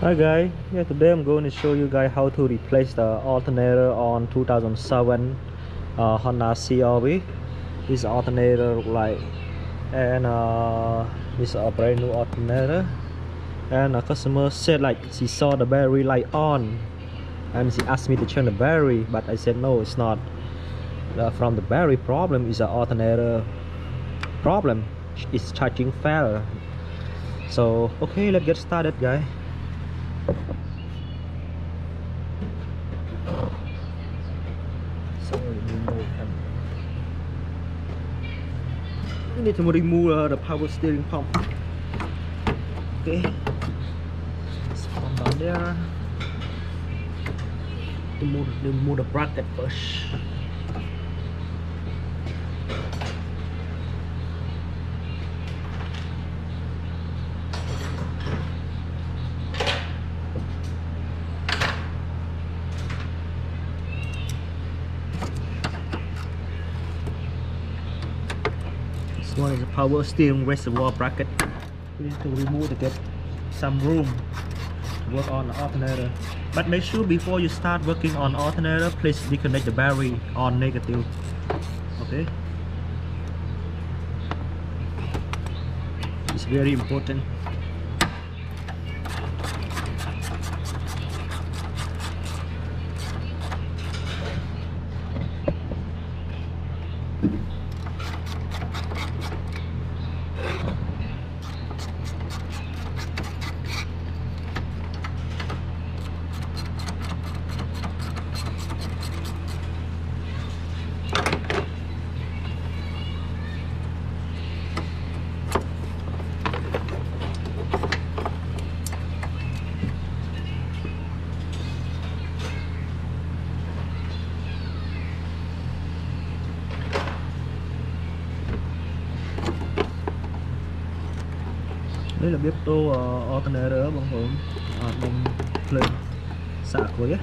Hi guys, yeah, today I'm going to show you guys how to replace the alternator on 2007 Honda CRV. This alternator like and this a brand new alternator, and a customer said like she saw the battery light on and she asked me to change the battery, but I said no, it's not from the battery problem, it's an alternator problem. It's charging failure. So okay, let's get started guys. So we need to remove the power steering pump. Okay, let's come down there to remove the bracket first. This one is a power steering reservoir bracket. We need to remove to get some room to work on the alternator. But make sure before you start working on alternator, please disconnect the battery on negative. Okay, it's very important. Đây là bếp tô alternator bông hồn bông lên xạ cuối á.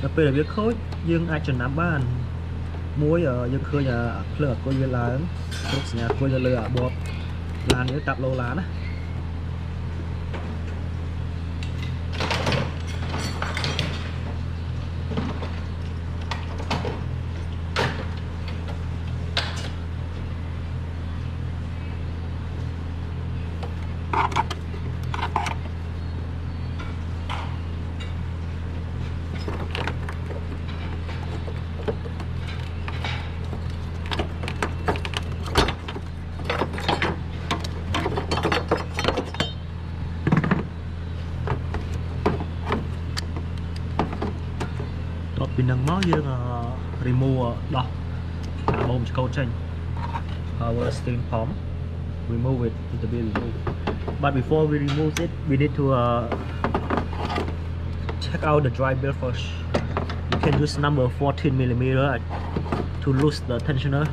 Đặc biệt là bếp khối dương ai chuẩn nắm ban muối dương khơi nhà lửa coi như là lúc nhà coi như lửa bột là nếu tập lâu lá đó. Pin năng máu dương remove đọc bông câu tranh power steering pump, remove it, it will be removed. But before we remove it, we need to check out the dry belt first. You can use number 14mm to lose the tensioner.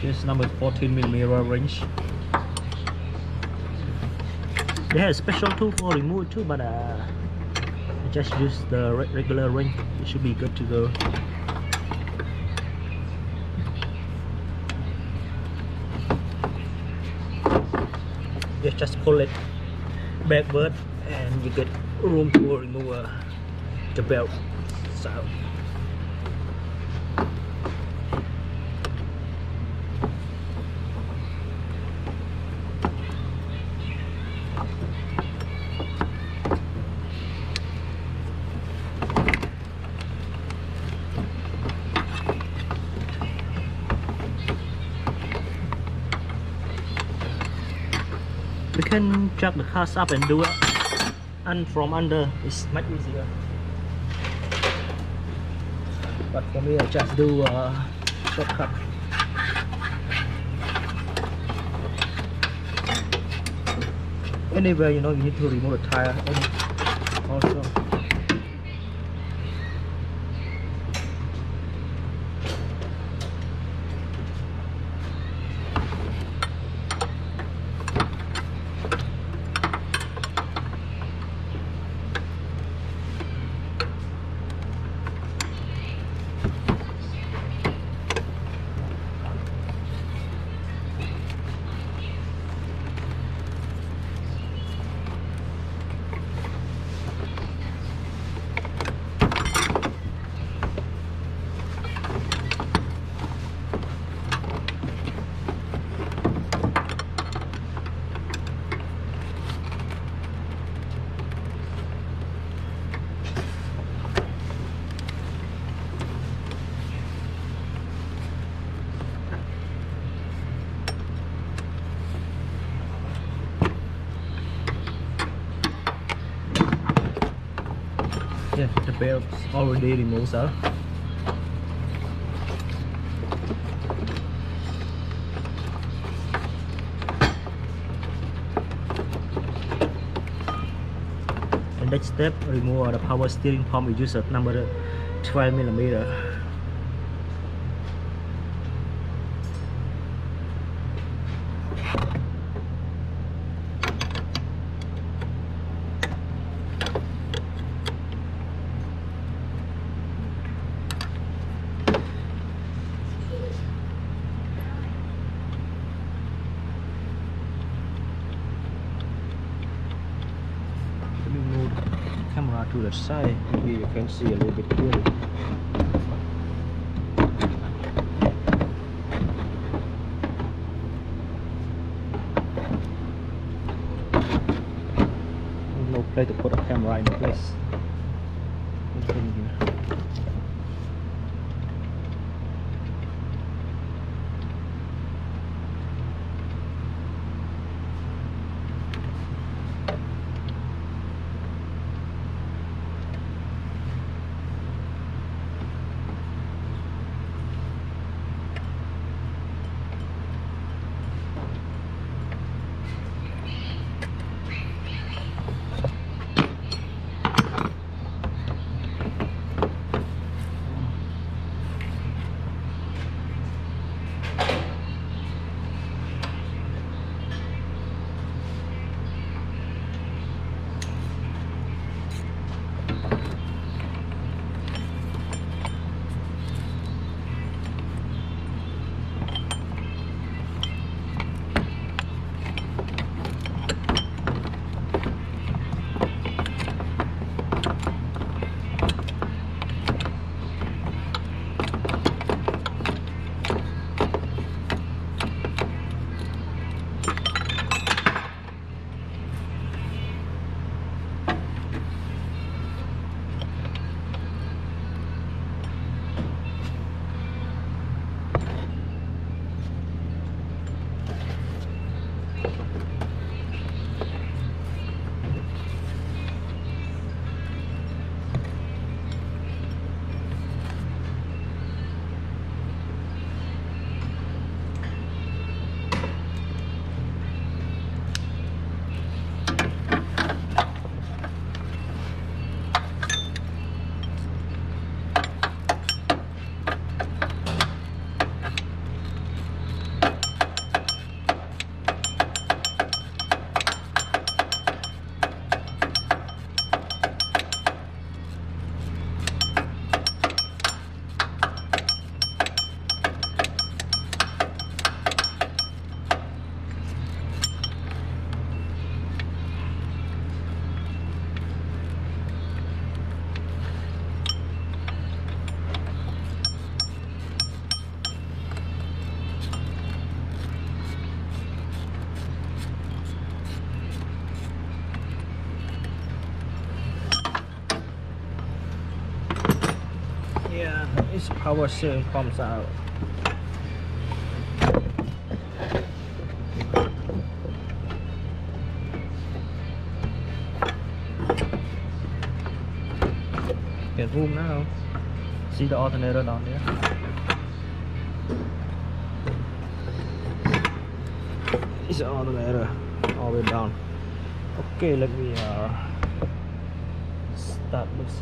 Here's number 14mm range. They have a special tool for remove too, but I just use the regular ring. It should be good to go. You just pull it backward and you get room to remove the belt. So you can jack the cars up and do it, and from under it's much easier. But for me, I just do a shortcut. Anyway, you know, you need to remove the tire also. Yeah, the belt's already removed, sir. The next step, remove the power steering pump. We use a number 12mm. Move the camera to the side, maybe you can see a little bit clearly. No place to put a camera in place. In here. Yeah, its power steering comes out. Get room now. See the alternator down there. It's the alternator all the way down. Okay, let me start this.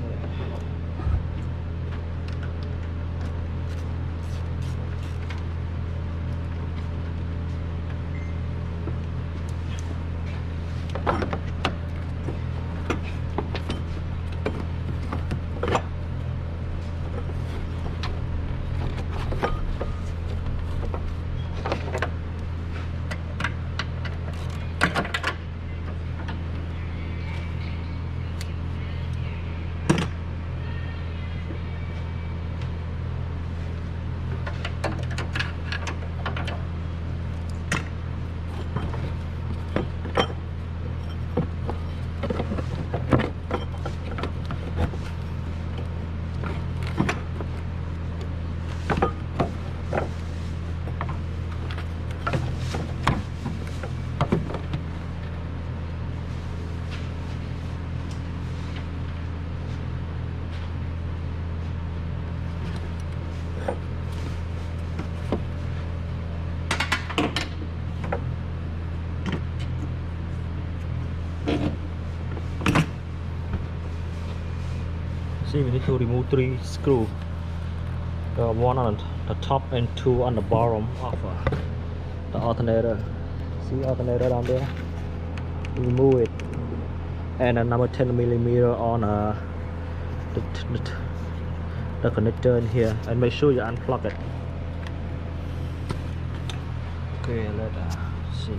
See, we need to remove 3 screws. One on the top and 2 on the bottom of the alternator. See alternator down there? Remove it. And another 10mm on the connector in here. And make sure you unplug it. Okay, let's see.